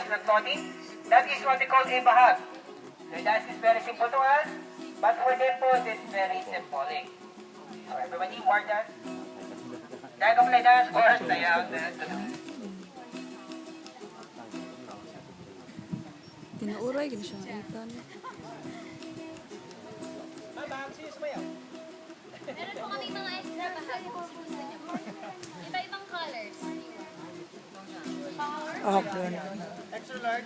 is not floating, that is what we call a bahag. So that is very simple to us, but for them po, it is very symbolic. So everybody, word that. Dragonfly dance or sayaw dance. Tinauray, gini siya itan. Meron po kami mga extra bahag kung gusto niyo po. Iba-ibang colors. Ah, plan. Extra large.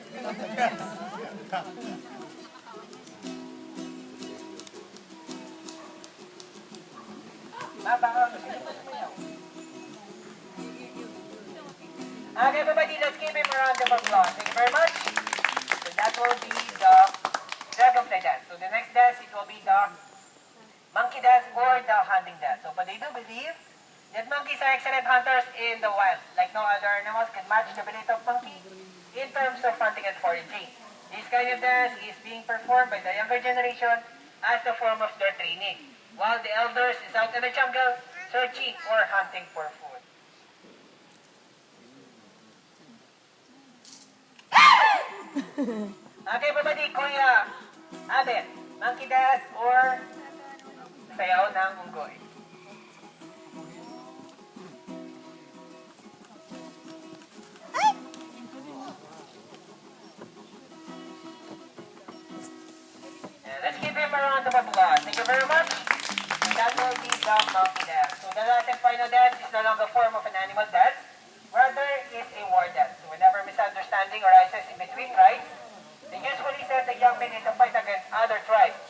Okay, everybody, let's give him a round of applause. Thank you very much. So that will be the dragonfly dance. So the next dance, it will be the monkey dance or the hunting dance. So, but they do believe that monkeys are excellent hunters in the wild. Like no other animals can match the ability of monkey in terms of hunting and foraging. This kind of dance is being performed by the younger generation as a form of their training, while the elders is out in the jungle searching or hunting for food. Okay, everybody, Kuya Abet, monkey dance or sayaw ng unggoy? Let's give him a round of applause. Thank you very much. And that will be the monkey dance. So the last and final dance is no longer a form of an animal dance, rather it is a war dance. So whenever misunderstanding arises in between tribes, they usually send the young men in to fight against other tribes.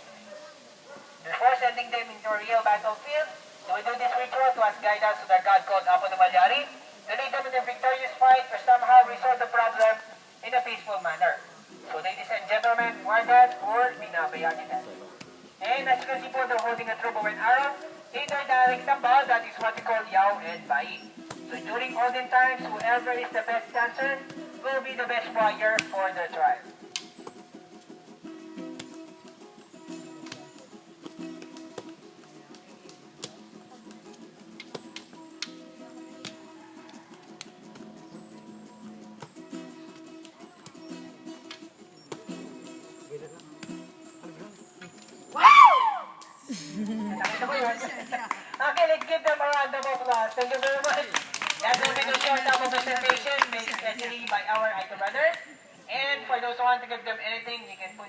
Before sending them into a real battlefield, they will do this ritual to ask guidance to their god called Apo Numalyari to lead them in a victorious fight or somehow resolve the problem in a peaceful manner. So ladies and gentlemen, war dance or binabayani dance. And as you can see po, they're holding a true bow and arrow in their dialect sambal, that is what we call Yao and Bai. So during olden times, whoever is the best dancer will be the best warrior for the tribe. Okay, let's give them a round of applause. Thank you very much. That will be the short of presentation made especially by our Aito brothers. And for those who want to give them anything, you can put